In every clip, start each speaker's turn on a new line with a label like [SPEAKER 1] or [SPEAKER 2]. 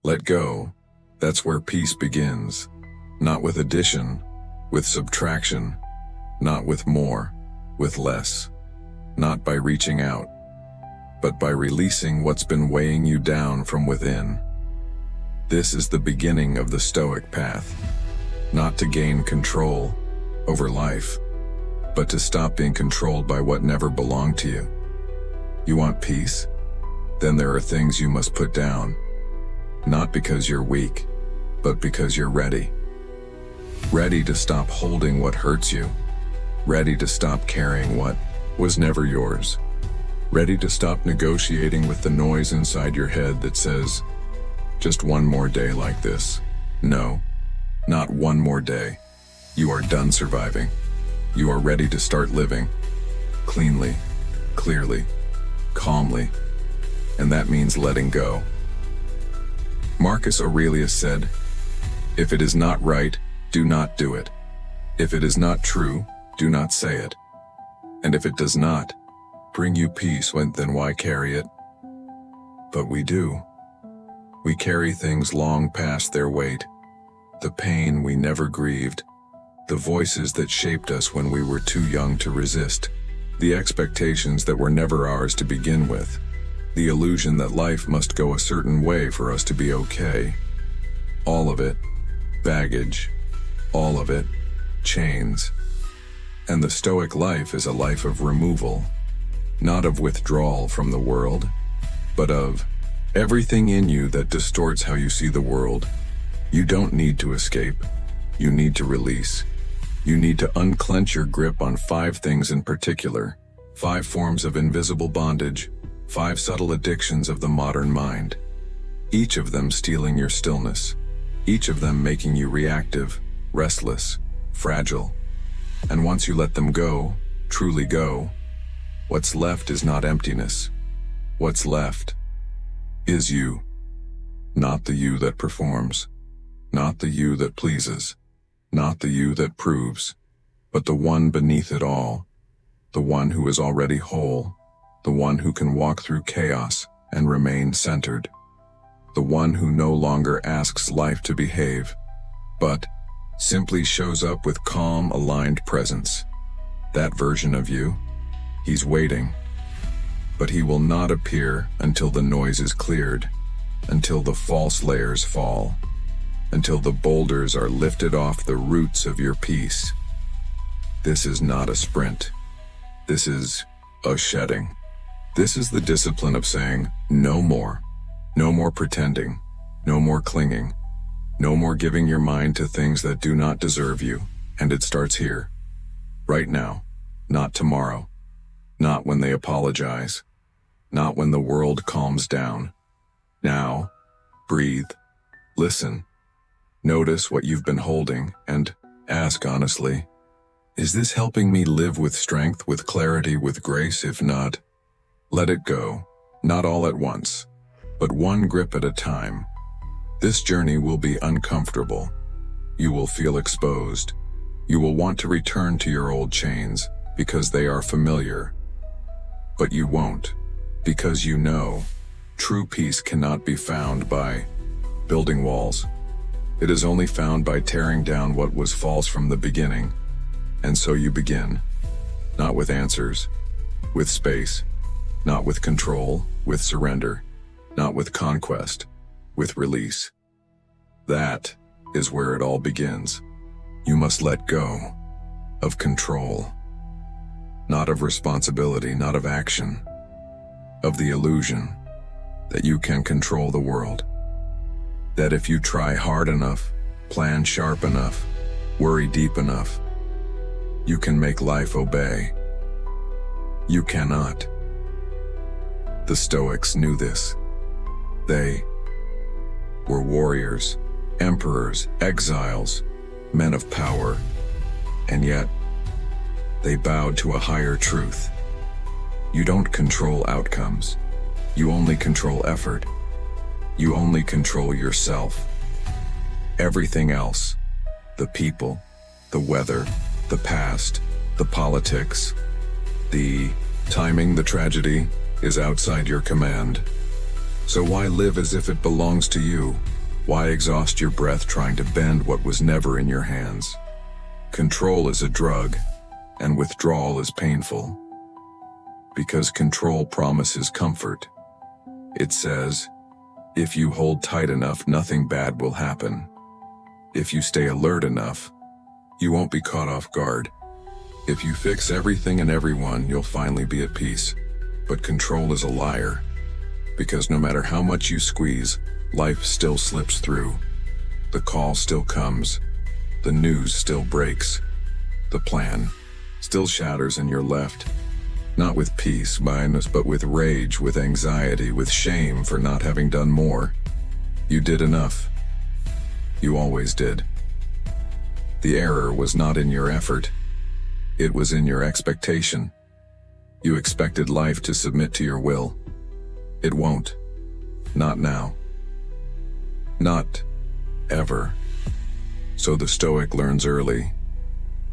[SPEAKER 1] Let go. That's where peace begins. Not with addition, with subtraction. Not with more, with less. Not by reaching out, but by releasing what's been weighing you down from within. This is the beginning of the Stoic path. Not to gain control over life, but to stop being controlled by what never belonged to you. You want peace? Then there are things you must put down. Not because you're weak, but because you're ready. Ready to stop holding what hurts you. Ready to stop carrying what was never yours. Ready to stop negotiating with the noise inside your head that says, just one more day like this. No, not one more day. You are done surviving. You are ready to start living. Cleanly, clearly, calmly. And that means letting go. Marcus Aurelius said, "If it is not right, do not do it. If it is not true, do not say it. And if it does not bring you peace, then why carry it?" But we do. We carry things long past their weight. The pain we never grieved. The voices that shaped us when we were too young to resist. The expectations that were never ours to begin with. The illusion that life must go a certain way for us to be okay. All of it, baggage. All of it, chains. And the Stoic life is a life of removal. Not of withdrawal from the world, but of everything in you that distorts how you see the world. You don't need to escape. You need to release. You need to unclench your grip on 5 things in particular, 5 forms of invisible bondage, 5 subtle addictions of the modern mind. Each of them stealing your stillness. Each of them making you reactive, restless, fragile. And once you let them go, truly go, what's left is not emptiness. What's left is you. Not the you that performs. Not the you that pleases. Not the you that proves. But the one beneath it all. The one who is already whole. The one who can walk through chaos and remain centered. The one who no longer asks life to behave, but simply shows up with calm, aligned presence. That version of you, he's waiting. But he will not appear until the noise is cleared, until the false layers fall, until the boulders are lifted off the roots of your peace. This is not a sprint. This is a shedding. This is the discipline of saying, no more. No more pretending. No more clinging. No more giving your mind to things that do not deserve you. And it starts here. Right now. Not tomorrow. Not when they apologize. Not when the world calms down. Now. Breathe. Listen. Notice what you've been holding and ask honestly, is this helping me live with strength, with clarity, with grace? If not, let it go. Not all at once, but one grip at a time. This journey will be uncomfortable. You will feel exposed. You will want to return to your old chains because they are familiar. But you won't, because you know, true peace cannot be found by building walls. It is only found by tearing down what was false from the beginning. And so you begin, not with answers, with space, not with control, with surrender, not with conquest, with release. That is where it all begins. You must let go of control, not of responsibility, not of action, of the illusion that you can control the world. That if you try hard enough, plan sharp enough, worry deep enough, you can make life obey. You cannot. The Stoics knew this. They were warriors, emperors, exiles, men of power, and yet they bowed to a higher truth. You don't control outcomes. You only control effort. You only control yourself. Everything else, the people, the weather, the past, the politics, the timing, the tragedy, is outside your command. So why live as if it belongs to you? Why exhaust your breath trying to bend what was never in your hands? Control is a drug, and withdrawal is painful. Because control promises comfort. It says, if you hold tight enough, nothing bad will happen. If you stay alert enough, you won't be caught off guard. If you fix everything and everyone, you'll finally be at peace. But control is a liar. Because no matter how much you squeeze, life still slips through. The call still comes. The news still breaks. The plan still shatters and you're left. Not with peace, mindless, but with rage, with anxiety, with shame for not having done more. You did enough. You always did. The error was not in your effort. It was in your expectation. You expected life to submit to your will. It won't. Not now. Not ever. So the Stoic learns early.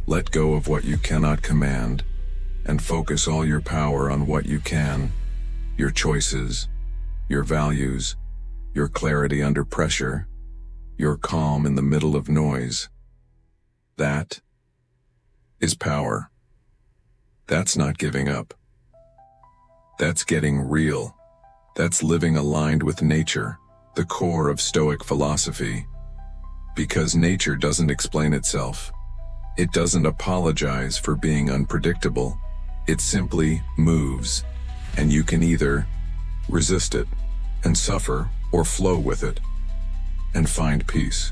[SPEAKER 1] Let go of what you cannot command, and focus all your power on what you can. Your choices, your values, your clarity under pressure, your calm in the middle of noise. That is power. That's not giving up. That's getting real. That's living aligned with nature, the core of Stoic philosophy. Because nature doesn't explain itself. It doesn't apologize for being unpredictable. It simply moves, and you can either resist it and suffer or flow with it and find peace.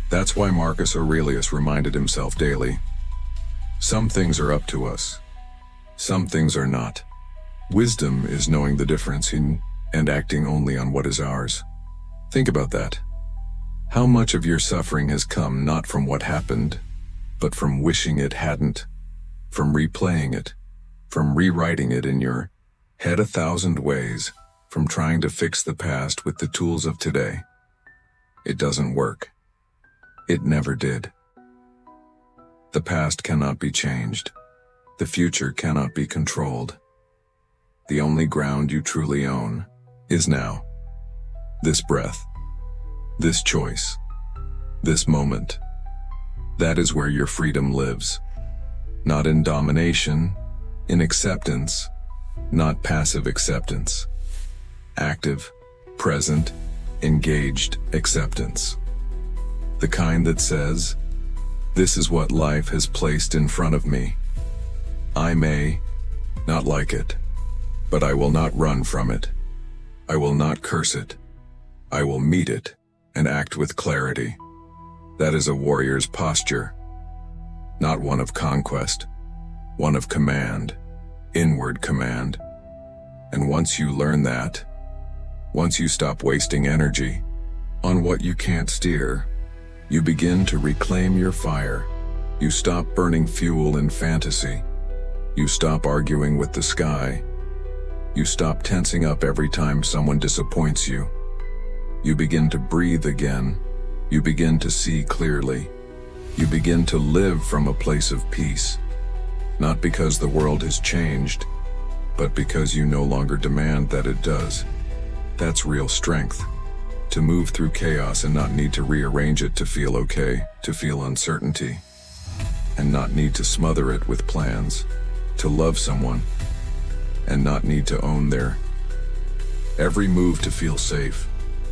[SPEAKER 1] That's why Marcus Aurelius reminded himself daily. Some things are up to us. Some things are not. Wisdom is knowing the difference and acting only on what is ours. Think about that. How much of your suffering has come not from what happened, but from wishing it hadn't, from replaying it, from rewriting it in your head 1,000 ways, from trying to fix the past with the tools of today? It doesn't work. It never did. The past cannot be changed. The future cannot be controlled. The only ground you truly own is now. This breath, this choice, this moment. That is where your freedom lives. Not in domination, in acceptance, not passive acceptance. Active, present, engaged acceptance. The kind that says, this is what life has placed in front of me. I may not like it, but I will not run from it. I will not curse it. I will meet it and act with clarity. That is a warrior's posture, not one of conquest, one of command, inward command. And once you learn that, once you stop wasting energy on what you can't steer, you begin to reclaim your fire. You stop burning fuel in fantasy. You stop arguing with the sky. You stop tensing up every time someone disappoints you. You begin to breathe again. You begin to see clearly. You begin to live from a place of peace. Not because the world has changed, but because you no longer demand that it does. That's real strength. To move through chaos and not need to rearrange it to feel okay, to feel uncertainty, and not need to smother it with plans. To love someone and not need to own their every move, to feel safe,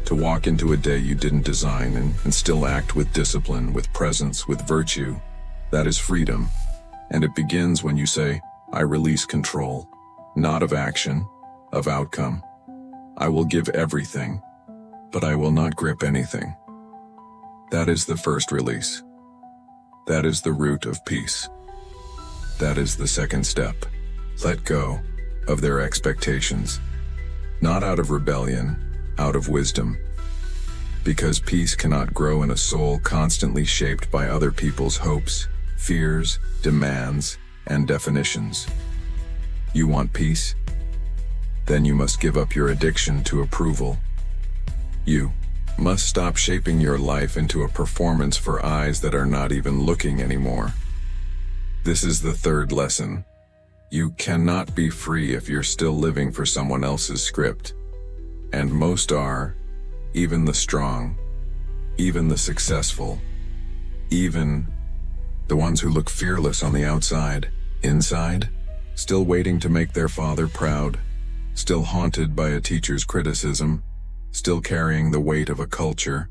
[SPEAKER 1] to walk into a day you didn't design and still act with discipline, with presence, with virtue. That is freedom. And it begins when you say, I release control, not of action, of outcome. I will give everything, but I will not grip anything. That is the first release. That is the root of peace. That is the second step. Let go of their expectations, not out of rebellion, out of wisdom. Because peace cannot grow in a soul constantly shaped by other people's hopes, fears, demands, and definitions. You want peace? Then you must give up your addiction to approval. You must stop shaping your life into a performance for eyes that are not even looking anymore. This is the third lesson. You cannot be free if you're still living for someone else's script. And most are, even the strong, even the successful, even the ones who look fearless on the outside, inside, still waiting to make their father proud, still haunted by a teacher's criticism, still carrying the weight of a culture,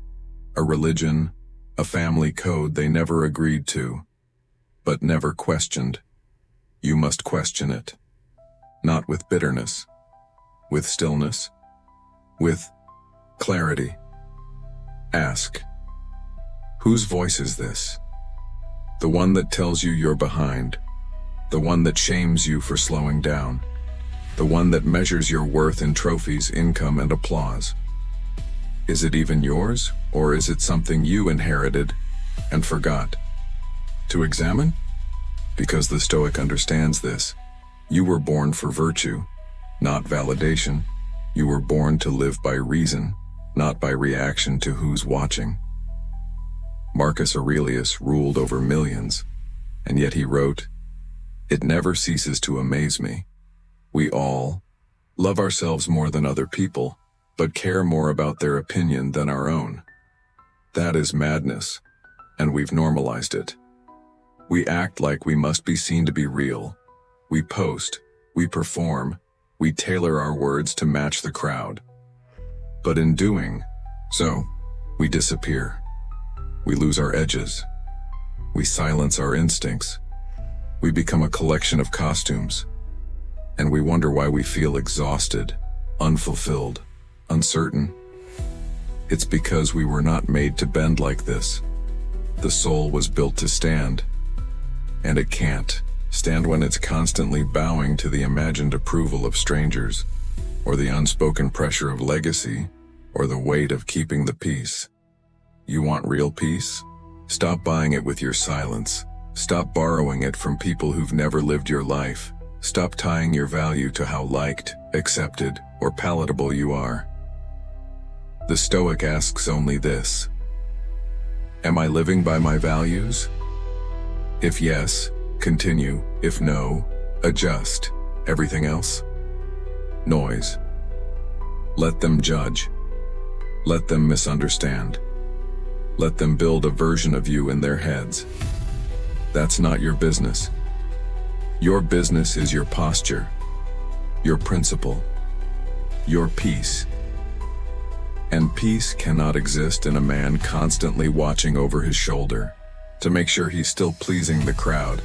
[SPEAKER 1] a religion, a family code they never agreed to, but never questioned. You must question it, not with bitterness, with stillness, with clarity. Ask, whose voice is this? The one that tells you you're behind, the one that shames you for slowing down, the one that measures your worth in trophies, income, and applause. Is it even yours, or is it something you inherited and forgot to examine? Because the Stoic understands this. You were born for virtue, not validation. You were born to live by reason, not by reaction to who's watching. Marcus Aurelius ruled over millions, and yet he wrote, "It never ceases to amaze me. We all love ourselves more than other people, but care more about their opinion than our own. That is madness, and we've normalized it. We act like we must be seen to be real. We post, we perform, we tailor our words to match the crowd. But in doing so, we disappear. We lose our edges. We silence our instincts. We become a collection of costumes. And we wonder why we feel exhausted, unfulfilled, uncertain. It's because we were not made to bend like this. The soul was built to stand. And it can't stand when it's constantly bowing to the imagined approval of strangers, or the unspoken pressure of legacy, or the weight of keeping the peace. You want real peace? Stop buying it with your silence. Stop borrowing it from people who've never lived your life. Stop tying your value to how liked, accepted, or palatable you are. The Stoic asks only this: am I living by my values? If yes, continue. If no, adjust. Everything else? Noise. Let them judge. Let them misunderstand. Let them build a version of you in their heads. That's not your business. Your business is your posture, your principle, your peace. And peace cannot exist in a man constantly watching over his shoulder to make sure he's still pleasing the crowd.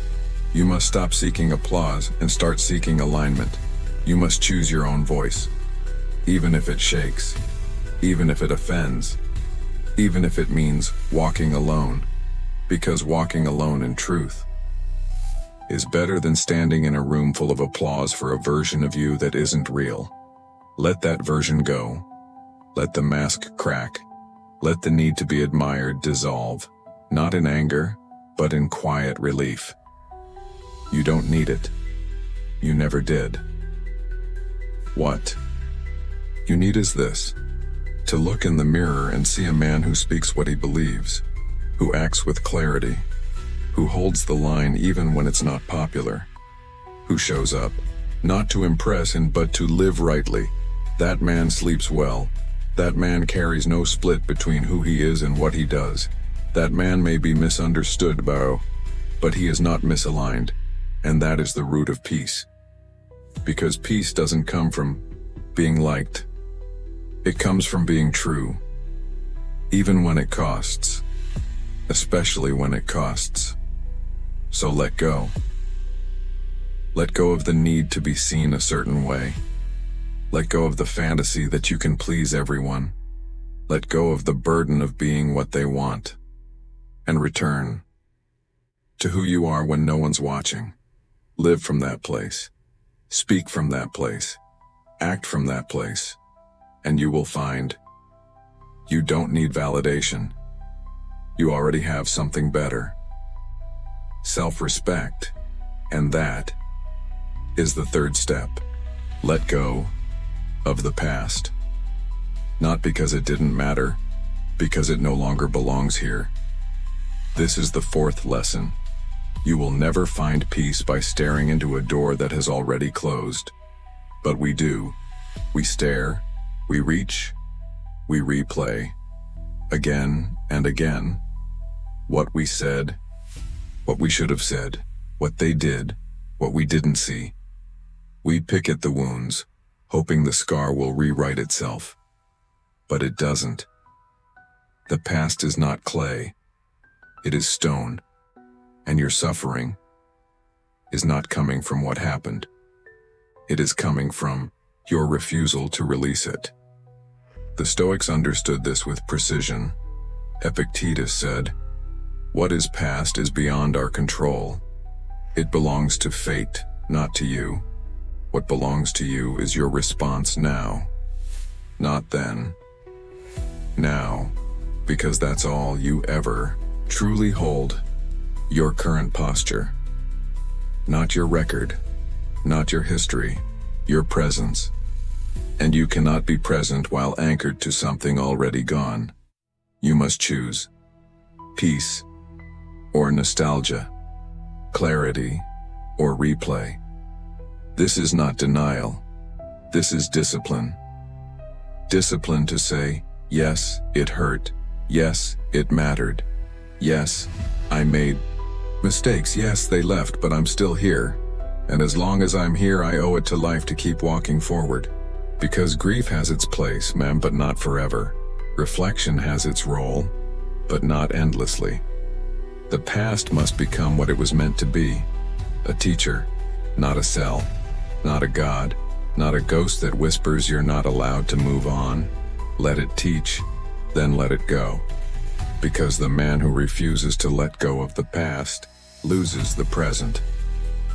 [SPEAKER 1] You must stop seeking applause and start seeking alignment. You must choose your own voice, even if it shakes, even if it offends, even if it means walking alone, because walking alone in truth is better than standing in a room full of applause for a version of you that isn't real. Let that version go. Let the mask crack. Let the need to be admired dissolve, not in anger, but in quiet relief. You don't need it. You never did. What you need is this: to look in the mirror and see a man who speaks what he believes, who acts with clarity, who holds the line even when it's not popular, who shows up, not to impress but to live rightly. That man sleeps well. That man carries no split between who he is and what he does. That man may be misunderstood, but he is not misaligned, and that is the root of peace. Because peace doesn't come from being liked. It comes from being true, even when it costs, especially when it costs. So let go. Let go of the need to be seen a certain way. Let go of the fantasy that you can please everyone. Let go of the burden of being what they want. And return to who you are when no one's watching. Live from that place. Speak from that place. Act from that place. And you will find you don't need validation. You already have something better. Self-respect. And that is the third step. Let go of the past. Not because it didn't matter, because it no longer belongs here. This is the fourth lesson. You will never find peace by staring into a door that has already closed. But we do. We stare, We reach, we replay, again and again, what we said, what we should have said, what they did, what we didn't see. We pick at the wounds, hoping the scar will rewrite itself. But it doesn't. The past is not clay. It is stone. And your suffering is not coming from what happened. It is coming from your refusal to release it. The Stoics understood this with precision. Epictetus said, "What is past is beyond our control. It belongs to fate, not to you. What belongs to you is your response now. Not then. Now, because that's all you ever truly hold. Your current posture. Not your record, not your history, your presence. And you cannot be present while anchored to something already gone. You must choose peace or nostalgia, clarity or replay. This is not denial. This is discipline. Discipline to say, yes, it hurt. Yes, it mattered. Yes, I made mistakes. Yes, they left, but I'm still here. And as long as I'm here, I owe it to life to keep walking forward. Because grief has its place, ma'am, but not forever. Reflection has its role, but not endlessly. The past must become what it was meant to be. A teacher, not a cell, not a god, not a ghost that whispers you're not allowed to move on. Let it teach, then let it go. Because the man who refuses to let go of the past loses the present.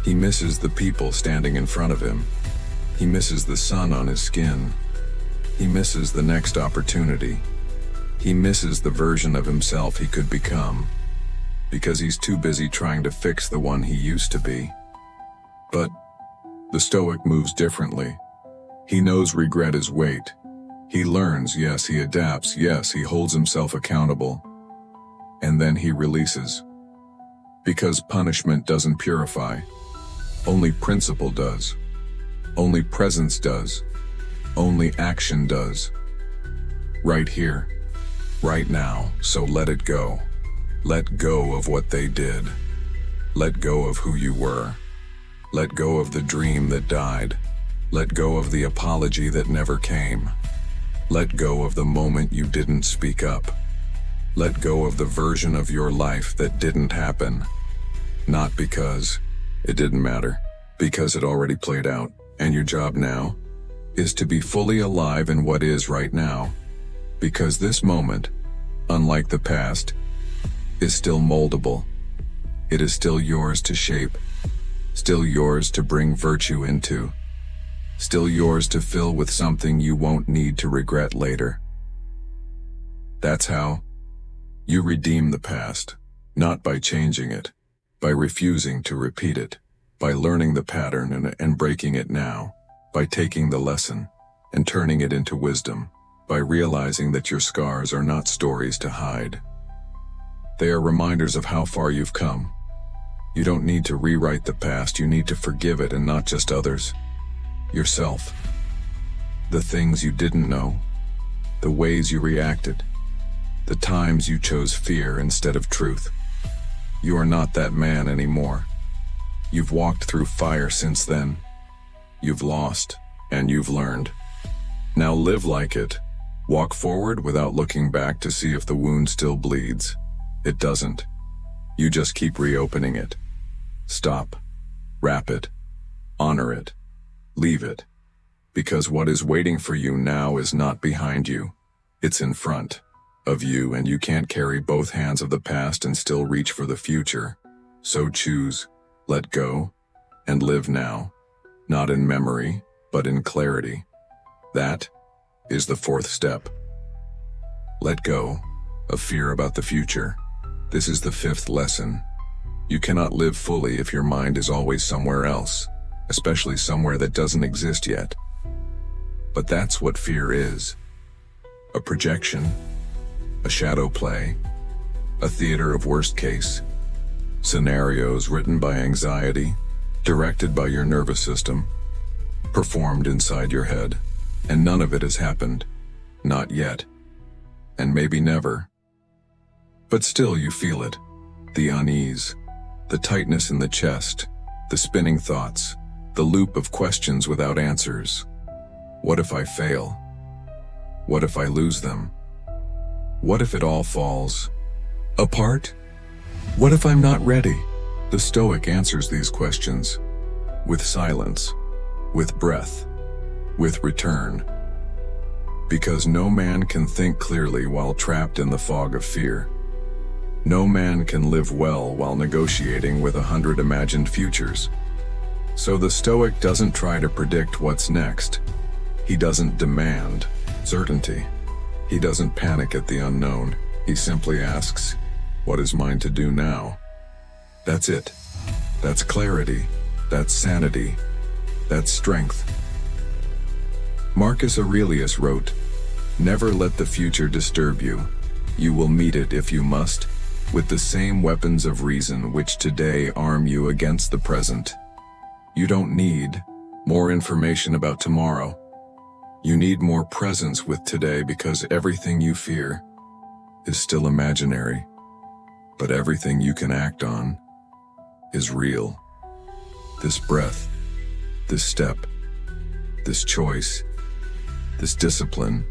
[SPEAKER 1] He misses the people standing in front of him. He misses the sun on his skin. He misses the next opportunity. He misses the version of himself he could become, because he's too busy trying to fix the one he used to be. But the Stoic moves differently. He knows regret is weight. He learns, yes, he adapts, yes, he holds himself accountable. And then he releases. Because punishment doesn't purify. Only principle does. Only presence does. Only action does. Right here. Right now, so let it go. Let go of what they did. Let go of who you were. Let go of the dream that died. Let go of the apology that never came. Let go of the moment you didn't speak up. Let go of the version of your life that didn't happen. Not because it didn't matter, because it already played out, and your job now is to be fully alive in what is right now. Because this moment, unlike the past, is still moldable. It is still yours to shape, still yours to bring virtue into, still yours to fill with something you won't need to regret later. That's how you redeem the past, not by changing it, by refusing to repeat it, by learning the pattern and breaking it now, by taking the lesson and turning it into wisdom, by realizing that your scars are not stories to hide. They are reminders of how far you've come. You don't need to rewrite the past, you need to forgive it, and not just others. Yourself. The things you didn't know, the ways you reacted, the times you chose fear instead of truth. You are not that man anymore. You've walked through fire since then. You've lost, and you've learned. Now live like it. Walk forward without looking back to see if the wound still bleeds. It doesn't. You just keep reopening it. Stop. Wrap it. Honor it. Leave it. Because what is waiting for you now is not behind you. It's in front of you, and you can't carry both hands of the past and still reach for the future. So choose, let go, and live now. Not in memory, but in clarity. That is the fourth step. Let go of fear about the future. This is the fifth lesson. You cannot live fully if your mind is always somewhere else, especially somewhere that doesn't exist yet. But that's what fear is. A projection, a shadow play, a theater of worst case, scenarios written by anxiety, directed by your nervous system, performed inside your head. and none of it has happened. Not yet. And maybe never. But still you feel it. The unease, the tightness in the chest, the spinning thoughts, the loop of questions without answers. What if I fail? What if I lose them? What if it all falls apart? What if I'm not ready? The Stoic answers these questions with silence, with breath, with return. Because no man can think clearly while trapped in the fog of fear. No man can live well while negotiating with 100 imagined futures. So the Stoic doesn't try to predict what's next. He doesn't demand certainty. He doesn't panic at the unknown. He simply asks, what is mine to do now? That's it. That's clarity. That's sanity. That's strength. Marcus Aurelius wrote, "Never let the future disturb you. You will meet it if you must, with the same weapons of reason which today arm you against the present." You don't need more information about tomorrow. You need more presence with today, because everything you fear is still imaginary, but everything you can act on is real. This breath, this step, this choice, this discipline,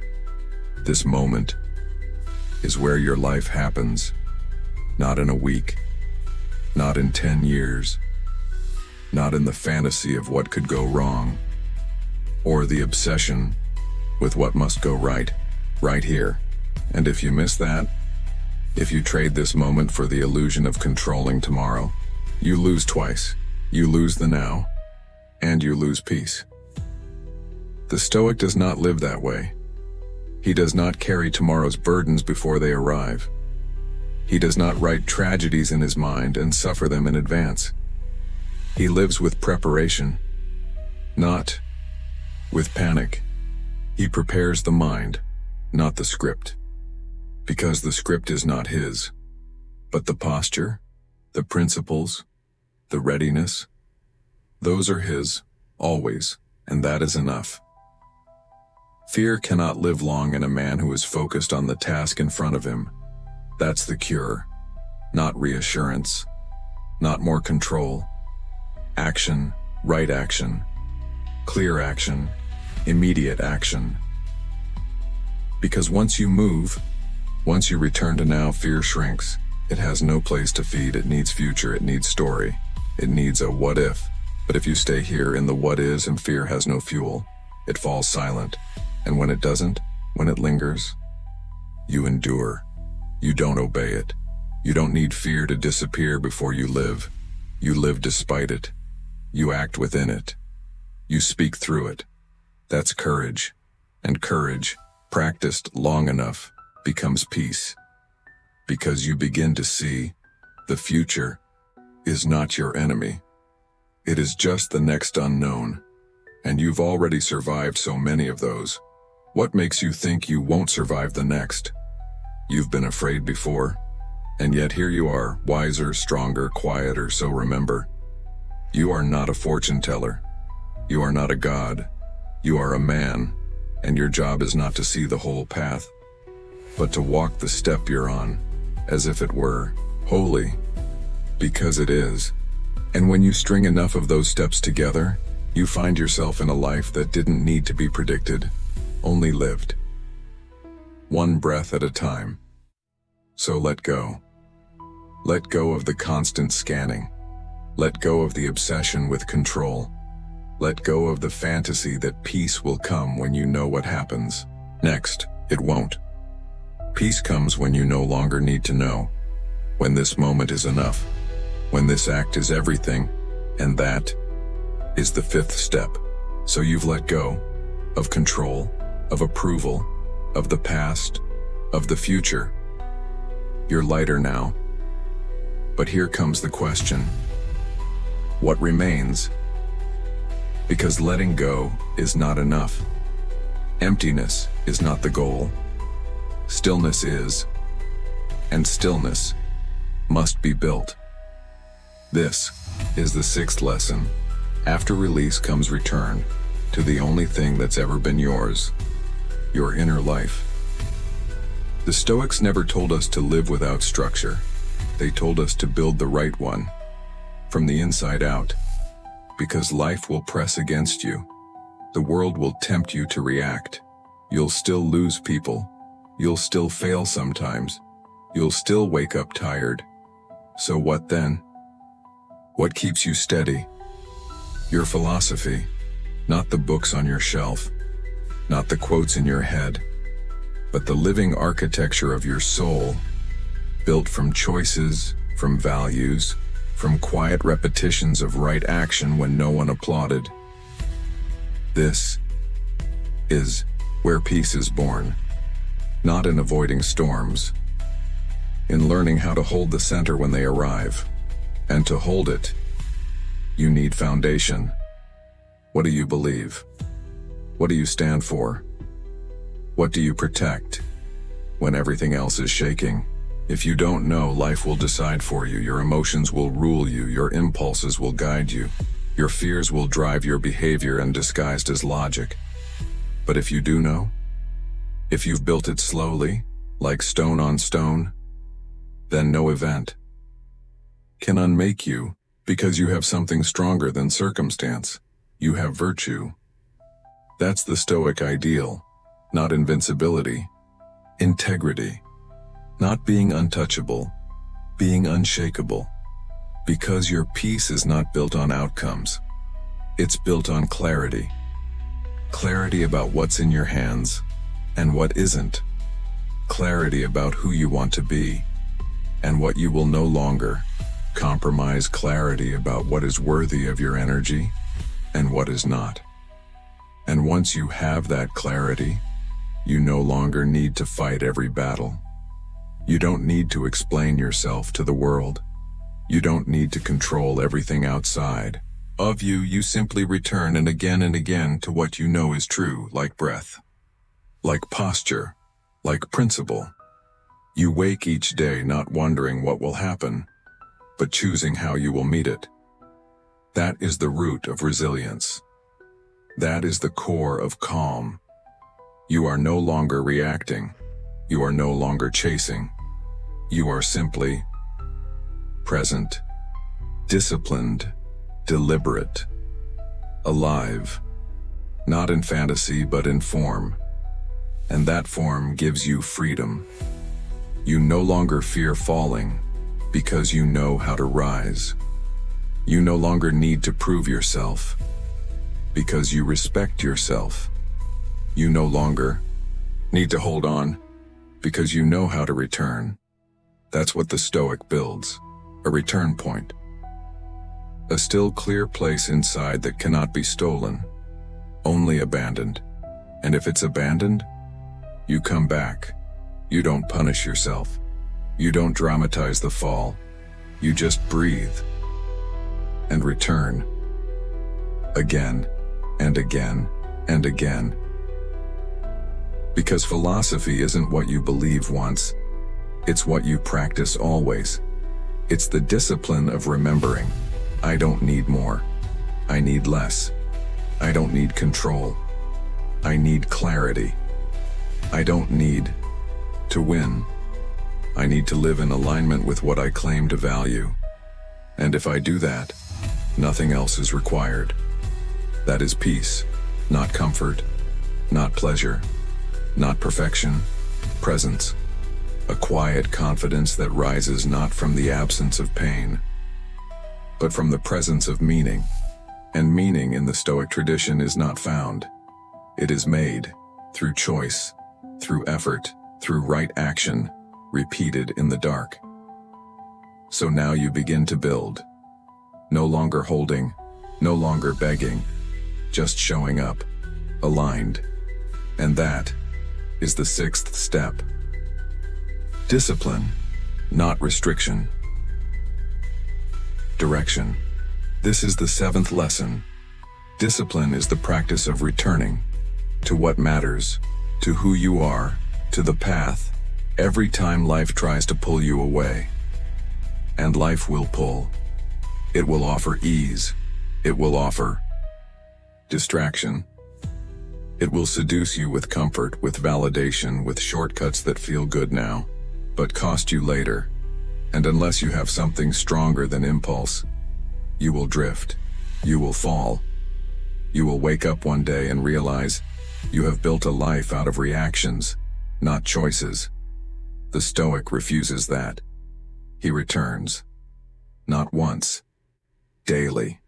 [SPEAKER 1] this moment is where your life happens. Not in a week, not in 10 years, not in the fantasy of what could go wrong, or the obsession with what must go right here. And if you miss that, if you trade this moment for the illusion of controlling tomorrow, you lose twice. You lose the now, and you lose peace. The Stoic does not live that way. He does not carry tomorrow's burdens before they arrive. He does not write tragedies in his mind and suffer them in advance. He lives with preparation, not with panic. He prepares the mind, not the script. Because the script is not his, but the posture, the principles, the readiness, those are his, always, and that is enough. Fear cannot live long in a man who is focused on the task in front of him. That's the cure, not reassurance, not more control. Action, right action, clear action, immediate action. Because once you move, once you return to now, fear shrinks. It has no place to feed. It needs future. It needs story. It needs a what if. But if you stay here in the what is and fear has no fuel, it falls silent. And when it doesn't, when it lingers, you endure. You don't obey it. You don't need fear to disappear before you live. You live despite it. You act within it. You speak through it. That's courage. And courage, practiced long enough, becomes peace. Because you begin to see the future is not your enemy. It is just the next unknown. And you've already survived so many of those. What makes you think you won't survive the next? You've been afraid before, and yet here you are, wiser, stronger, quieter. So remember, you are not a fortune teller. You are not a god. You are a man, and your job is not to see the whole path, but to walk the step you're on as if it were holy, because it is. And when you string enough of those steps together, you find yourself in a life that didn't need to be predicted, only lived. One breath at a time. So let go. Let go of the constant scanning. Let go of the obsession with control. Let go of the fantasy that peace will come when you know what happens next. It won't. Peace comes when you no longer need to know. When this moment is enough. When this act is everything. And that is the fifth step. So you've let go of control, of approval, of the past, of the future. You're lighter now. But here comes the question. What remains? Because letting go is not enough. Emptiness is not the goal. Stillness is. And stillness must be built. This is the sixth lesson. After release comes return. to the only thing that's ever been yours, your inner life. The Stoics never told us to live without structure. They told us to build the right one, from the inside out, because life will press against you. The world will tempt you to react. You'll still lose people. You'll still fail sometimes. You'll still wake up tired. So what then? What keeps you steady? Your philosophy, not the books on your shelf, not the quotes in your head, but the living architecture of your soul, built from choices, from values, from quiet repetitions of right action when no one applauded. This is where peace is born, not in avoiding storms, in learning how to hold the center when they arrive. And to hold it, you need foundation. What do you believe? What do you stand for? What do you protect when everything else is shaking? If you don't know, life will decide for you. Your emotions will rule you. Your impulses will guide you. Your fears will drive your behavior and disguised as logic. But if you do know, if you've built it slowly, like stone on stone, then no event can unmake you, because you have something stronger than circumstance. You have virtue. That's the Stoic ideal, not invincibility, integrity, not being untouchable, being unshakable, because your peace is not built on outcomes. It's built on clarity. Clarity about what's in your hands and what isn't. Clarity about who you want to be and what you will no longer compromise. Clarity about what is worthy of your energy and what is not. And once you have that clarity, you no longer need to fight every battle. You don't need to explain yourself to the world. You don't need to control everything outside of you. You simply return and again to what you know is true, like breath, like posture, like principle. You wake each day not wondering what will happen, but choosing how you will meet it. That is the root of resilience. That is the core of calm. You are no longer reacting. You are no longer chasing. You are simply present, disciplined, deliberate, alive, not in fantasy but in form. And that form gives you freedom. You no longer fear falling because you know how to rise. You no longer need to prove yourself because you respect yourself. You no longer need to hold on because you know how to return. That's what the Stoic builds, a return point. A still, clear place inside that cannot be stolen, only abandoned. And if it's abandoned, you come back. You don't punish yourself. You don't dramatize the fall. You just breathe and return. Again and again and again. Because philosophy isn't what you believe once. It's what you practice always. It's the discipline of remembering. I don't need more. I need less. I don't need control. I need clarity. I don't need to win. I need to live in alignment with what I claim to value. And if I do that, nothing else is required. That is peace, not comfort, not pleasure, not perfection, presence. A quiet confidence that rises not from the absence of pain, but from the presence of meaning. And meaning in the Stoic tradition is not found. It is made through choice, through effort, through right action, repeated in the dark. So now you begin to build. No longer holding, no longer begging, just showing up, aligned. And that is the sixth step. Discipline, not restriction. Direction. This is the seventh lesson. Discipline is the practice of returning to what matters, to who you are, to the path, every time life tries to pull you away. And life will pull. It will offer ease. It will offer distraction. It will seduce you with comfort, with validation, with shortcuts that feel good now, but cost you later. And unless you have something stronger than impulse, you will drift. You will fall. You will wake up one day and realize you have built a life out of reactions, not choices. The Stoic refuses that. He returns. Not once. Daily.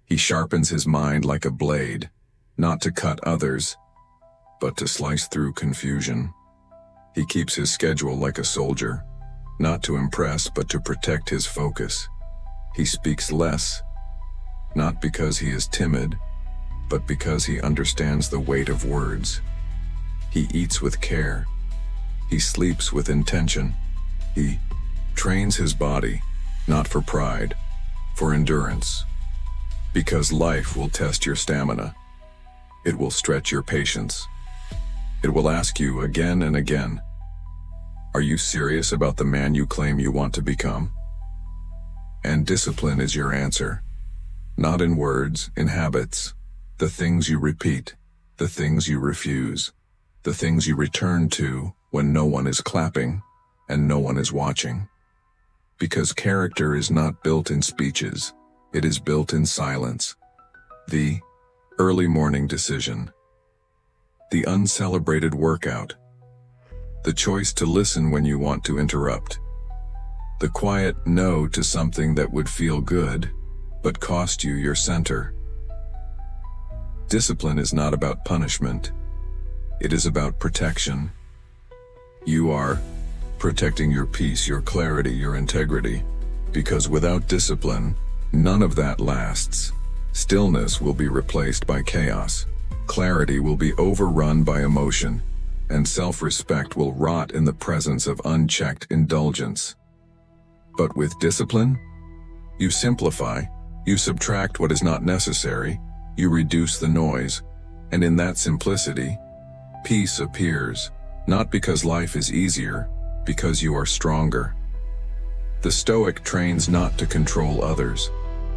[SPEAKER 1] He sharpens his mind like a blade, not to cut others, but to slice through confusion. He keeps his schedule like a soldier, not to impress but to protect his focus. He speaks less, not because he is timid, but because he understands the weight of words. He eats with care. He sleeps with intention. He trains his body, not for pride, for endurance. Because life will test your stamina. It will stretch your patience. It will ask you again and again, are you serious about the man you claim you want to become? And discipline is your answer. Not in words, in habits. The things you repeat, the things you refuse, the things you return to when no one is clapping and no one is watching. Because character is not built in speeches, it is built in silence. The early morning decision. The uncelebrated workout. The choice to listen when you want to interrupt. The quiet no to something that would feel good, but cost you your center. Discipline is not about punishment. It is about protection. You are protecting your peace, your clarity, your integrity. Because without discipline, none of that lasts. Stillness will be replaced by chaos. Clarity will be overrun by emotion. And self-respect will rot in the presence of unchecked indulgence. But with discipline, you simplify, you subtract what is not necessary, you reduce the noise, and in that simplicity, peace appears, not because life is easier, because you are stronger. The Stoic trains not to control others.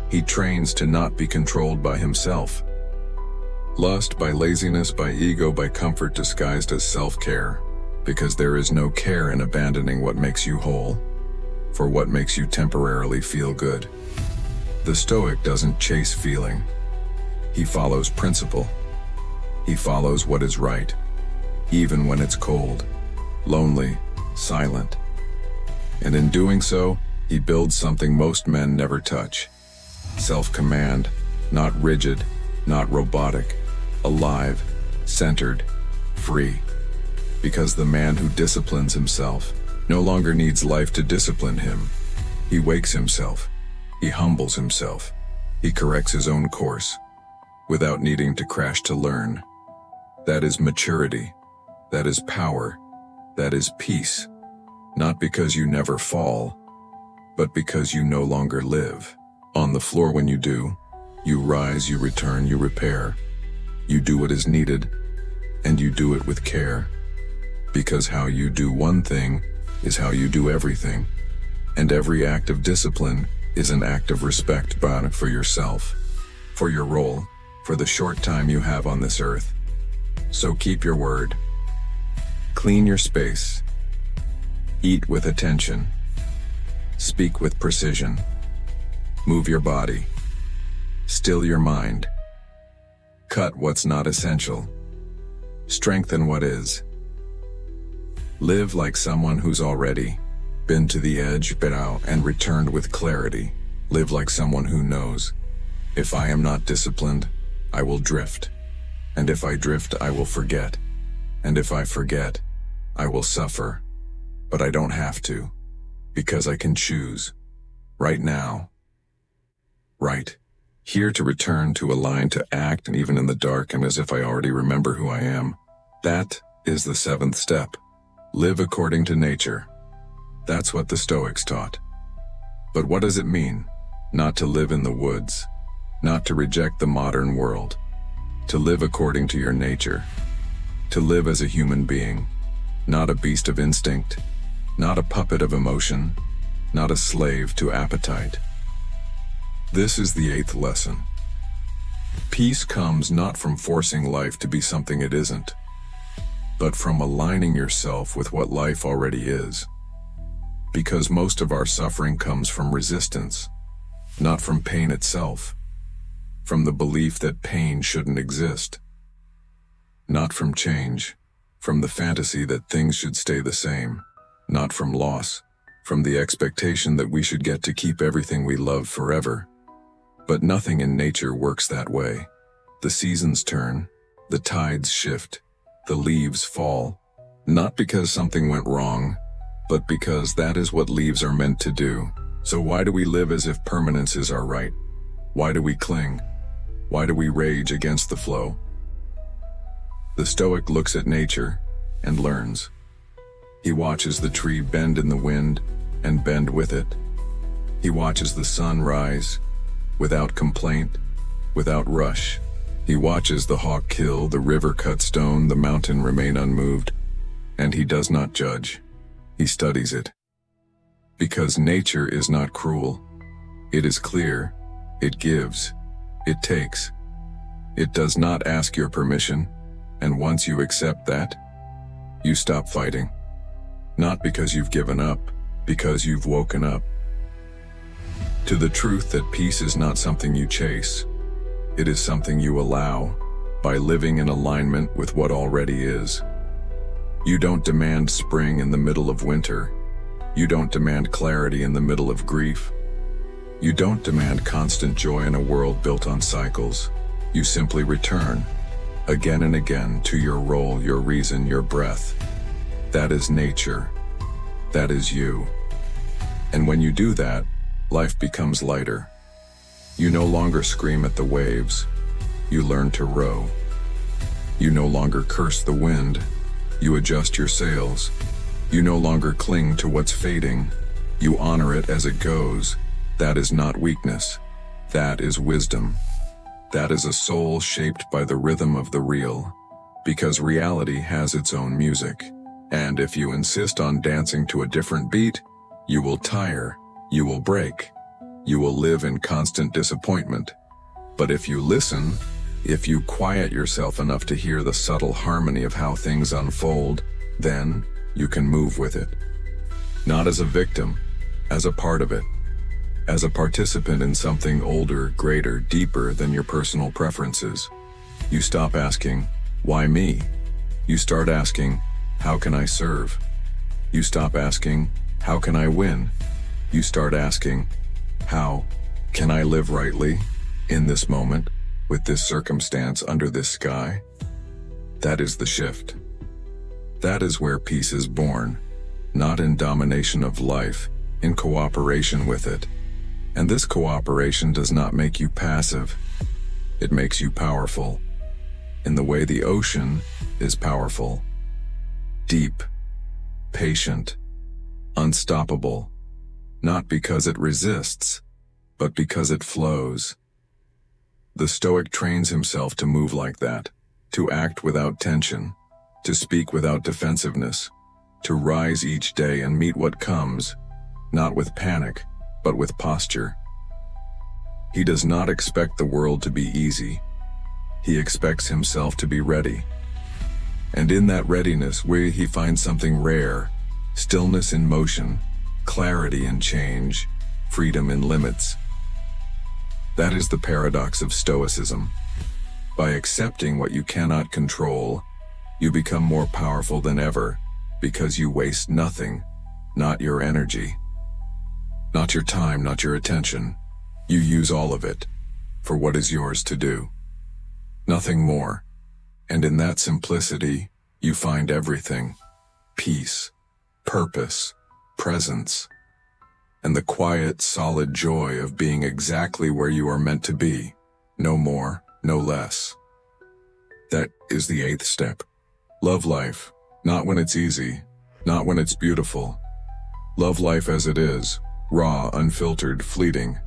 [SPEAKER 1] He trains to not be controlled by himself. Lust by laziness, by ego, by comfort disguised as self-care, because there is no care in abandoning what makes you whole, for what makes you temporarily feel good. The Stoic doesn't chase feeling. He follows principle. He follows what is right, even when it's cold, lonely, silent. And in doing so, he builds something most men never touch. Self-command, not rigid, not robotic, alive, centered, free. Because the man who disciplines himself no longer needs life to discipline him. He wakes himself. He humbles himself. He corrects his own course, without needing to crash to learn. That is maturity. That is power. That is peace. Not because you never fall, but because you no longer live. On the floor when you do, you rise, you return, you repair. You do what is needed, and you do it with care. Because how you do one thing is how you do everything. And every act of discipline is an act of respect for yourself, for your role, for the short time you have on this earth. So keep your word. Clean your space. Eat with attention. Speak with precision. Move your body. Still your mind. Cut what's not essential. Strengthen what is. Live like someone who's already been to the edge, and returned with clarity. Live like someone who knows, if I am not disciplined, I will drift. And if I drift, I will forget. And if I forget, I will suffer. But I don't have to, because I can choose. Right now. Right. Here to return to a line to act, and even in the dark, and as if I already remember who I am. That is the 7th step. Live according to nature. That's what the Stoics taught. But what does it mean? Not to live in the woods. Not to reject the modern world. To live according to your nature. To live as a human being. Not a beast of instinct. Not a puppet of emotion. Not a slave to appetite. This is the 8th lesson. Peace comes not from forcing life to be something it isn't, but from aligning yourself with what life already is. Because most of our suffering comes from resistance, not from pain itself, from the belief that pain shouldn't exist. Not from change, from the fantasy that things should stay the same. Not from loss, from the expectation that we should get to keep everything we love forever. But nothing in nature works that way. The seasons turn, the tides shift, the leaves fall, not because something went wrong, but because that is what leaves are meant to do. So why do we live as if permanence is our right? Why do we cling? Why do we rage against the flow? The Stoic looks at nature and learns. He watches the tree bend in the wind and bend with it. He watches the sun rise without complaint, without rush. He watches the hawk kill, the river cut stone, the mountain remain unmoved, and he does not judge. He studies it. Because nature is not cruel. It is clear. It gives. It takes. It does not ask your permission, and once you accept that, you stop fighting. Not because you've given up, because you've woken up to the truth that peace is not something you chase. It is something you allow by living in alignment with what already is. You don't demand spring in the middle of winter. You don't demand clarity in the middle of grief. You don't demand constant joy in a world built on cycles. You simply return, again and again, to your role, your reason, your breath. That is nature. That is you. And when you do that, life becomes lighter. You no longer scream at the waves. You learn to row. You no longer curse the wind. You adjust your sails. You no longer cling to what's fading. You honor it as it goes. That is not weakness. That is wisdom. That is a soul shaped by the rhythm of the real. Because reality has its own music. And if you insist on dancing to a different beat, you will tire. You will break. You will live in constant disappointment. But if you listen, if you quiet yourself enough to hear the subtle harmony of how things unfold, then you can move with it. Not as a victim, as a part of it. As a participant in something older, greater, deeper than your personal preferences. You stop asking, why me? You start asking, how can I serve? You stop asking, how can I win? You start asking, how can I live rightly in this moment, with this circumstance under this sky? That is the shift. That is where peace is born, not in domination of life, in cooperation with it. And this cooperation does not make you passive. It makes you powerful, in the way the ocean is powerful. Deep, patient, unstoppable, not because it resists, but because it flows. The Stoic trains himself to move like that, to act without tension, to speak without defensiveness, to rise each day and meet what comes, not with panic, but with posture. He does not expect the world to be easy. He expects himself to be ready. And in that readiness, where he finds something rare, stillness in motion, clarity in change, freedom in limits. That is the paradox of Stoicism. By accepting what you cannot control, you become more powerful than ever, because you waste nothing, not your energy. Not your time, not your attention. You use all of it for what is yours to do. Nothing more. And in that simplicity, you find everything. Peace, purpose, presence, and the quiet, solid joy of being exactly where you are meant to be. No more, no less. That is the 8th step. Love life, not when it's easy, not when it's beautiful. Love life as it is. Raw, unfiltered, fleeting.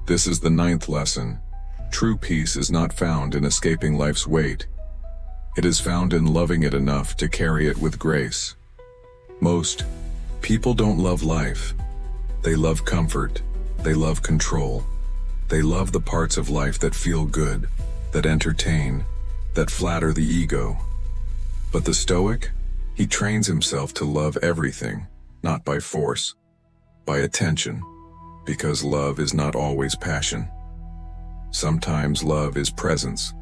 [SPEAKER 1] This is the 9th lesson. True peace is not found in escaping life's weight. It is found in loving it enough to carry it with grace. Most people don't love life. They love comfort. They love control. They love the parts of life that feel good, that entertain, that flatter the ego. But the Stoic, he trains himself to love everything, not by force, by attention, because love is not always passion. Sometimes love is presence.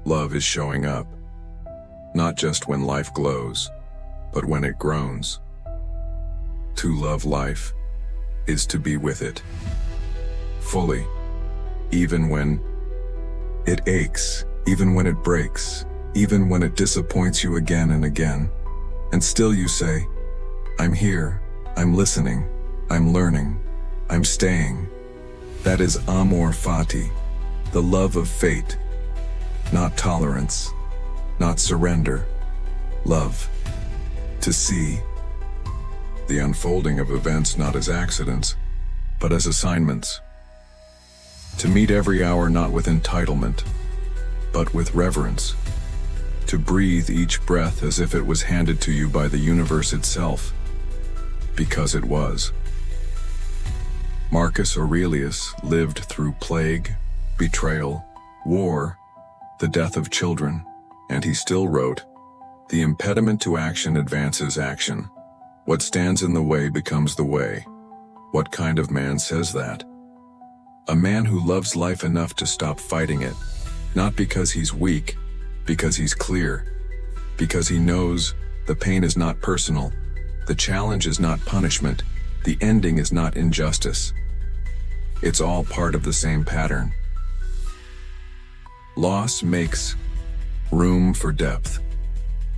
[SPEAKER 1] Love is showing up, not just when life glows, but when it groans. To love life is to be with it, fully, even when it aches, even when it breaks, even when it disappoints you again and again. And still you say, I'm here, I'm listening, I'm learning, I'm staying. That is amor fati, the love of fate, not tolerance, not surrender, love. To see the unfolding of events not as accidents, but as assignments. To meet every hour not with entitlement, but with reverence. To breathe each breath as if it was handed to you by the universe itself, because it was. Marcus Aurelius lived through plague, betrayal, war, the death of children, and he still wrote, "The impediment to action advances action. What stands in the way becomes the way." What kind of man says that? A man who loves life enough to stop fighting it, not because he's weak, because he's clear, because he knows the pain is not personal, the challenge is not punishment, the ending is not injustice. It's all part of the same pattern. Loss makes room for depth.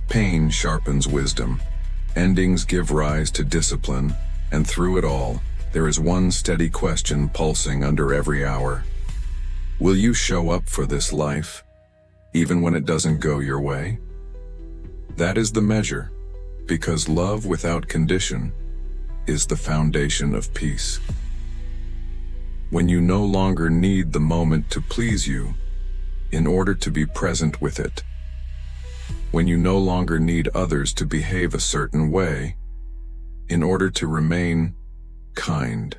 [SPEAKER 1] Pain sharpens wisdom. Endings give rise to discipline, and through it all, there is one steady question pulsing under every hour. Will you show up for this life, even when it doesn't go your way? That is the measure, because love without condition is the foundation of peace. When you no longer need the moment to please you in order to be present with it. When you no longer need others to behave a certain way in order to remain kind.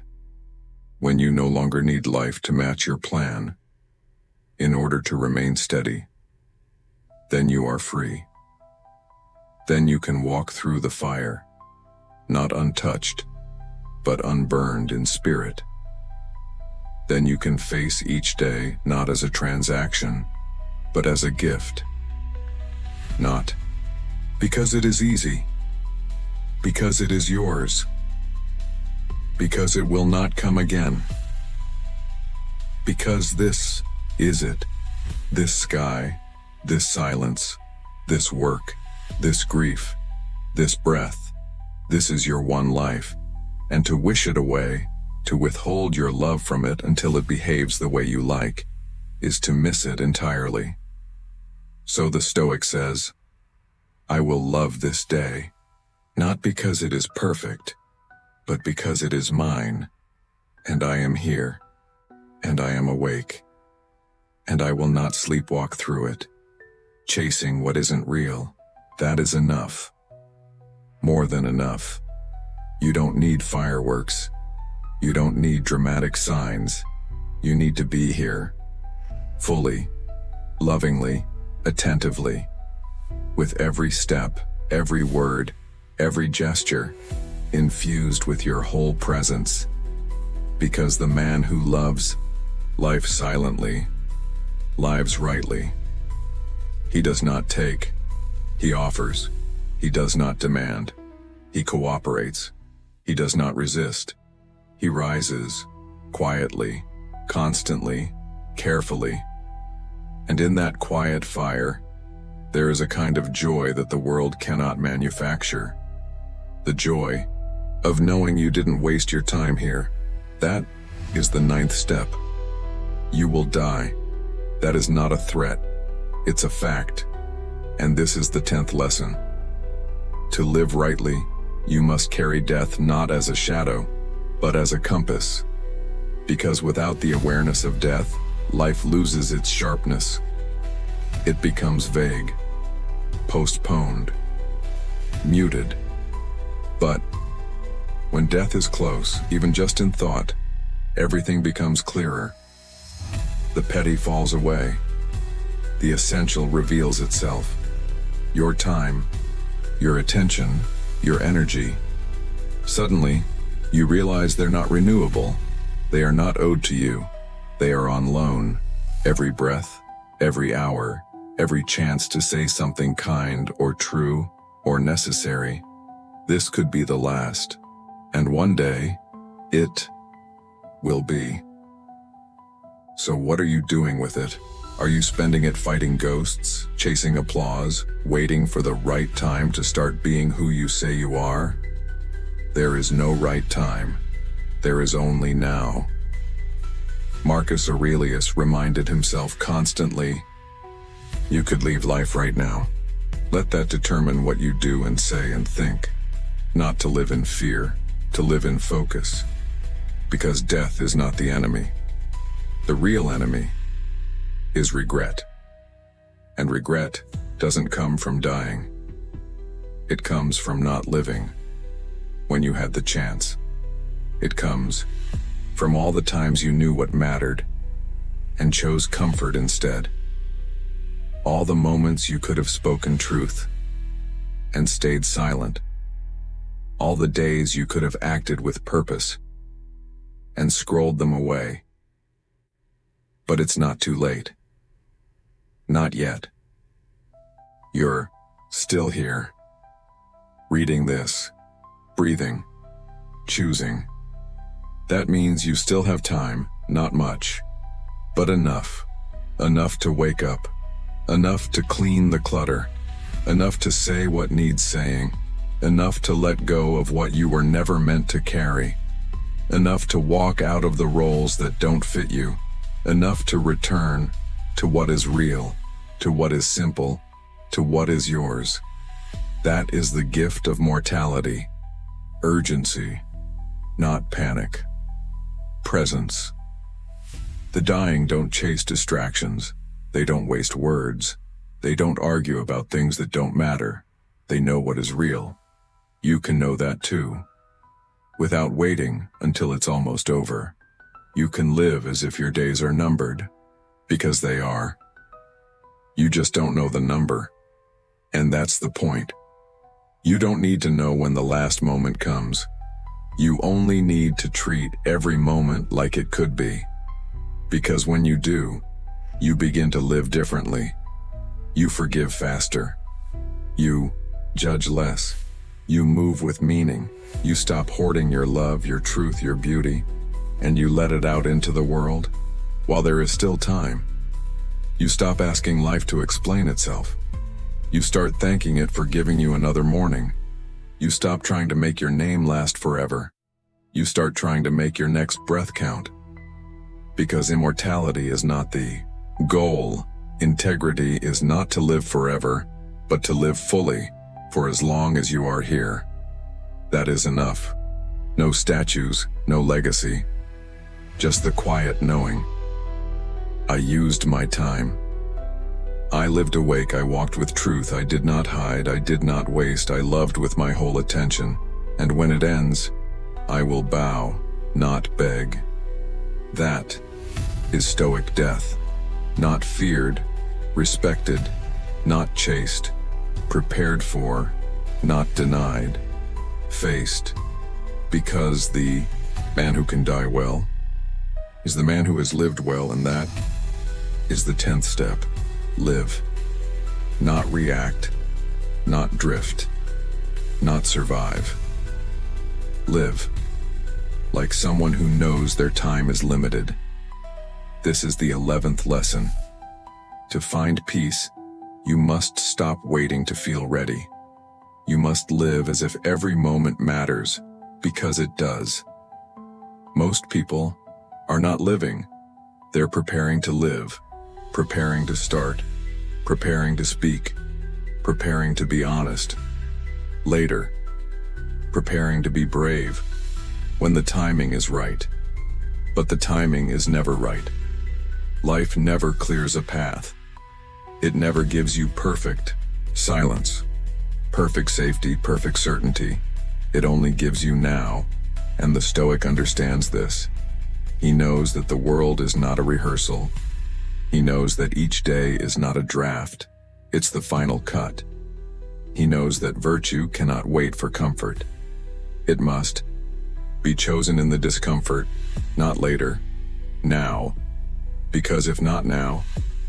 [SPEAKER 1] When you no longer need life to match your plan in order to remain steady. Then you are free. Then you can walk through the fire, not untouched, but unburned in spirit. Then you can face each day not as a transaction, but as a gift. Not because it is easy, because it is yours, because it will not come again, because this is it, this sky, this silence, this work, this grief, this breath, this is your one life, and to wish it away, to withhold your love from it until it behaves the way you like, is to miss it entirely. So the Stoic says, I will love this day, not because it is perfect, but because it is mine, and I am here, and I am awake, and I will not sleepwalk through it, chasing what isn't real. That is enough. More than enough. You don't need fireworks. You don't need dramatic signs. You need to be here, fully, lovingly, attentively, with every step, every word, every gesture, infused with your whole presence. Because the man who loves life silently, lives rightly. He does not take, he offers. He does not demand. He cooperates. He does not resist. He rises, quietly, constantly, carefully. And in that quiet fire, there is a kind of joy that the world cannot manufacture. The joy of knowing you didn't waste your time here. That is the 9th step. You will die. That is not a threat. It's a fact. And this is the 10th lesson. To live rightly, you must carry death not as a shadow, but as a compass. Because without the awareness of death, life loses its sharpness. It becomes vague, postponed, muted. But when death is close, even just in thought, everything becomes clearer. The petty falls away. The essential reveals itself. Your time, your attention, your energy. Suddenly, you realize they're not renewable. They are not owed to you. They are on loan. Every breath, every hour, every chance to say something kind or true or necessary. This could be the last. And one day, it will be. So what are you doing with it? Are you spending it fighting ghosts, chasing applause, waiting for the right time to start being who you say you are? There is no right time. There is only now. Marcus Aurelius reminded himself constantly, you could leave life right now. Let that determine what you do and say and think. Not to live in fear, to live in focus. Because death is not the enemy. The real enemy is regret. And regret doesn't come from dying. It comes from not living when you had the chance. It comes from all the times you knew what mattered and chose comfort instead. All the moments you could have spoken truth and stayed silent. All the days you could have acted with purpose and scrolled them away. But it's not too late. Not yet. You're still here, reading this, breathing, choosing. That means you still have time, not much, but enough. Enough to wake up, enough to clean the clutter, enough to say what needs saying, enough to let go of what you were never meant to carry, enough to walk out of the roles that don't fit you, enough to return to what is real, to what is simple, to what is yours. That is the gift of mortality. Urgency, not panic. Presence. The dying don't chase distractions. They don't waste words. They don't argue about things that don't matter. They know what is real. You can know that too. Without waiting until it's almost over. You can live as if your days are numbered, because they are. You just don't know the number. And that's the point. You don't need to know when the last moment comes. You only need to treat every moment like it could be. Because when you do, you begin to live differently. You forgive faster. You judge less. You move with meaning. You stop hoarding your love, your truth, your beauty, and you let it out into the world while there is still time. You stop asking life to explain itself. You start thanking it for giving you another morning. You stop trying to make your name last forever. You start trying to make your next breath count. Because immortality is not the goal. Integrity is not to live forever, but to live fully for as long as you are here. That is enough. No statues, no legacy. Just the quiet knowing. I used my time. I lived awake, I walked with truth, I did not hide, I did not waste, I loved with my whole attention. And when it ends, I will bow, not beg. That is Stoic death. Not feared, respected, not chased, prepared for, not denied, faced. Because the man who can die well is the man who has lived well, and that is the 10th step. Live. Not react. Not drift. Not survive. Live. Like someone who knows their time is limited. This is the 11th lesson. To find peace, you must stop waiting to feel ready. You must live as if every moment matters, because it does. Most people are not living. They're preparing to live. Preparing to start, preparing to speak, preparing to be honest. Later, preparing to be brave, when the timing is right. But the timing is never right. Life never clears a path. It never gives you perfect silence, perfect safety, perfect certainty. It only gives you now, and the Stoic understands this. He knows that the world is not a rehearsal. He knows that each day is not a draft, it's the final cut. He knows that virtue cannot wait for comfort. It must be chosen in the discomfort, not later, now. Because if not now,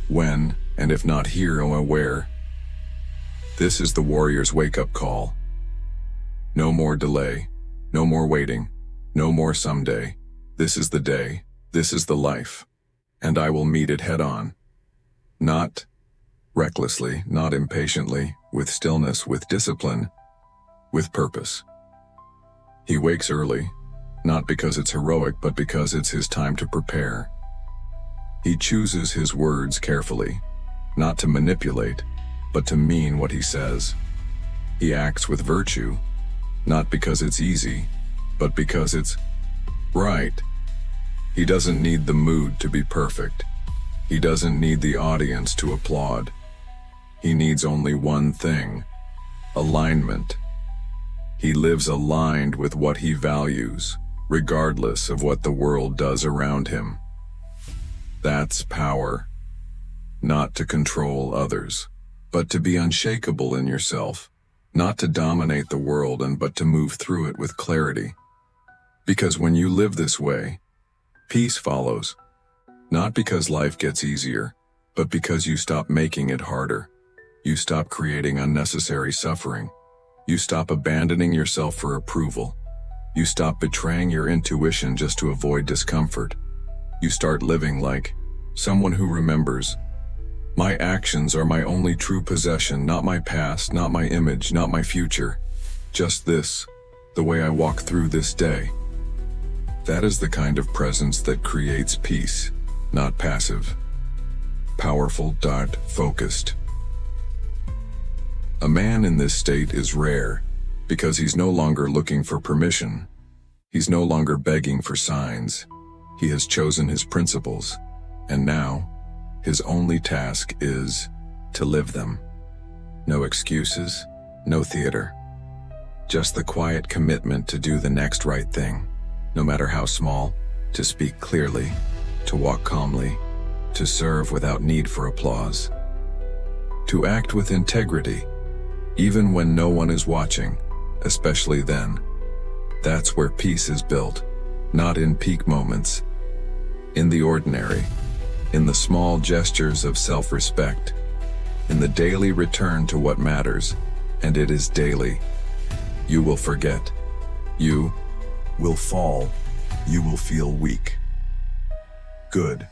[SPEAKER 1] when, and if not here or where? This is the warrior's wake-up call. No more delay, no more waiting, no more someday. This is the day, this is the life, and I will meet it head-on. Not recklessly, not impatiently, with stillness, with discipline, with purpose. He wakes early, not because it's heroic, but because it's his time to prepare. He chooses his words carefully, not to manipulate, but to mean what he says. He acts with virtue, not because it's easy, but because it's right. He doesn't need the mood to be perfect. He doesn't need the audience to applaud. He needs only one thing: alignment. He lives aligned with what he values, regardless of what the world does around him. That's power. Not to control others, but to be unshakable in yourself. Not to dominate the world, but to move through it with clarity. Because when you live this way, peace follows. Not because life gets easier, but because you stop making it harder. You stop creating unnecessary suffering. You stop abandoning yourself for approval. You stop betraying your intuition just to avoid discomfort. You start living like someone who remembers. My actions are my only true possession, not my past, not my image, not my future. Just this, the way I walk through this day. That is the kind of presence that creates peace, not passive. Powerful, focused. A man in this state is rare, because he's no longer looking for permission. He's no longer begging for signs. He has chosen his principles, and now, his only task is to live them. No excuses, no theater. Just the quiet commitment to do the next right thing, no matter how small, to speak clearly, to walk calmly, to serve without need for applause. To act with integrity, even when no one is watching, especially then. That's where peace is built, not in peak moments, in the ordinary, in the small gestures of self-respect, in the daily return to what matters, and it is daily. You will forget. You will fall. You will feel weak. Good.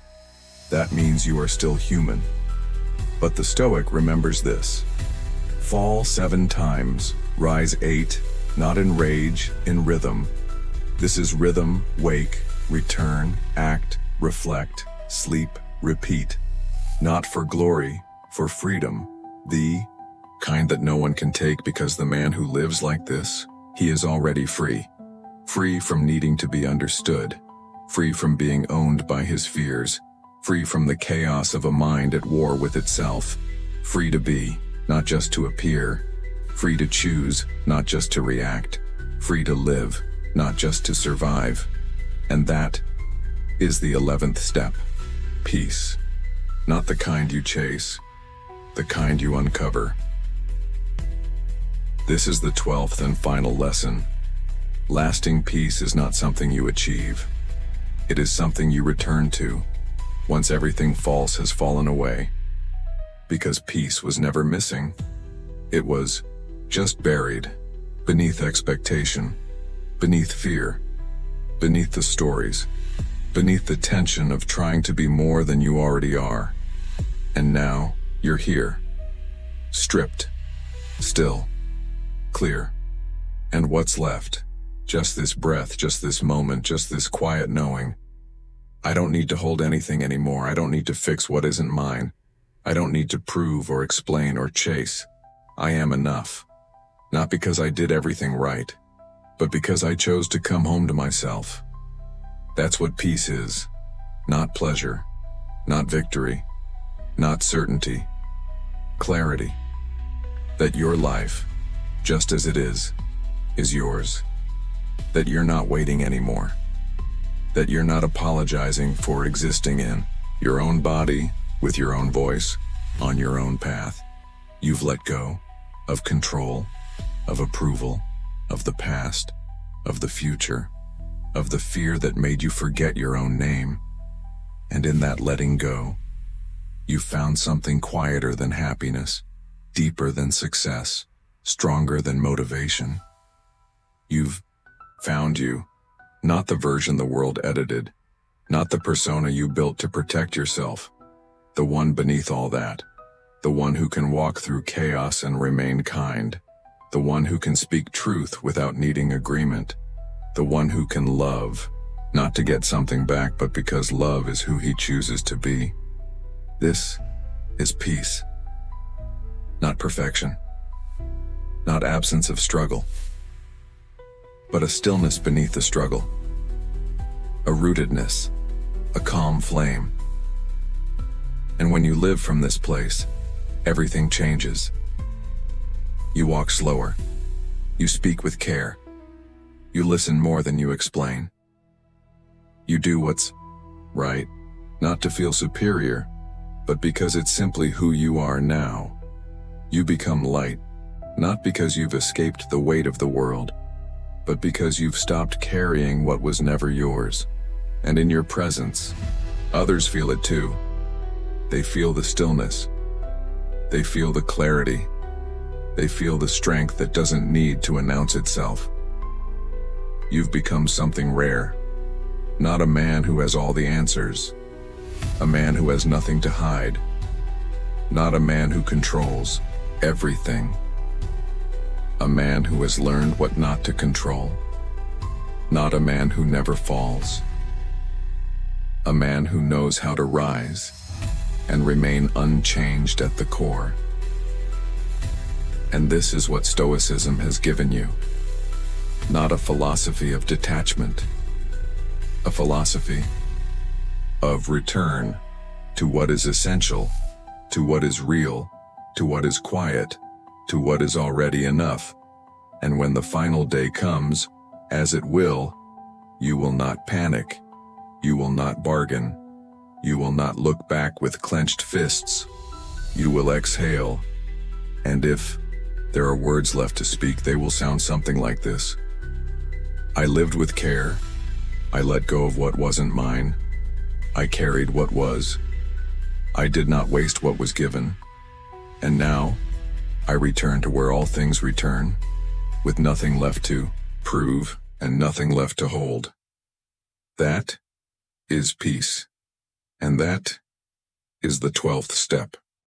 [SPEAKER 1] That means you are still human. But the Stoic remembers this. Fall 7 times, rise 8, not in rage, in rhythm. This is rhythm, wake, return, act, reflect, sleep, repeat. Not for glory, for freedom, the kind that no one can take, because the man who lives like this, he is already free. Free from needing to be understood, free from being owned by his fears, free from the chaos of a mind at war with itself, free to be, not just to appear, free to choose, not just to react, free to live, not just to survive. And that is the 11th step. Peace. Not the kind you chase, the kind you uncover. This is the 12th and final lesson. Lasting peace is not something you achieve. It is something you return to, once everything false has fallen away. Because peace was never missing. It was just buried, beneath expectation, beneath fear, beneath the stories, beneath the tension of trying to be more than you already are. And now, you're here. Stripped. Still. Clear. And what's left? Just this breath, just this moment, just this quiet knowing. I don't need to hold anything anymore. I don't need to fix what isn't mine. I don't need to prove or explain or chase. I am enough. Not because I did everything right, but because I chose to come home to myself. That's what peace is. Not pleasure, not victory, not certainty. Clarity. That your life, just as it is yours. That you're not waiting anymore. That you're not apologizing for existing in your own body, with your own voice, on your own path. You've let go of control, of approval, of the past, of the future, of the fear that made you forget your own name. And in that letting go, you found something quieter than happiness, deeper than success, stronger than motivation. You've found you, not the version the world edited, not the persona you built to protect yourself, the one beneath all that, the one who can walk through chaos and remain kind, the one who can speak truth without needing agreement, the one who can love, not to get something back but because love is who he chooses to be. This is peace. Not perfection, not absence of struggle, but a stillness beneath the struggle, a rootedness, a calm flame. And when you live from this place, everything changes. You walk slower, you speak with care, you listen more than you explain. You do what's right, not to feel superior, but because it's simply who you are now. You become light, not because you've escaped the weight of the world, but because you've stopped carrying what was never yours. And in your presence, others feel it too. They feel the stillness. They feel the clarity. They feel the strength that doesn't need to announce itself. You've become something rare. Not a man who has all the answers. A man who has nothing to hide. Not a man who controls everything. A man who has learned what not to control. Not a man who never falls. A man who knows how to rise and remain unchanged at the core. And this is what Stoicism has given you. Not a philosophy of detachment, a philosophy of return to what is essential, to what is real, to what is quiet, to what is already enough. And when the final day comes, as it will, you will not panic, you will not bargain, you will not look back with clenched fists, you will exhale. And if there are words left to speak, they will sound something like this. I lived with care, I let go of what wasn't mine, I carried what was, I did not waste what was given, and now I return to where all things return, with nothing left to prove and nothing left to hold. That is peace, and that is the 12th step.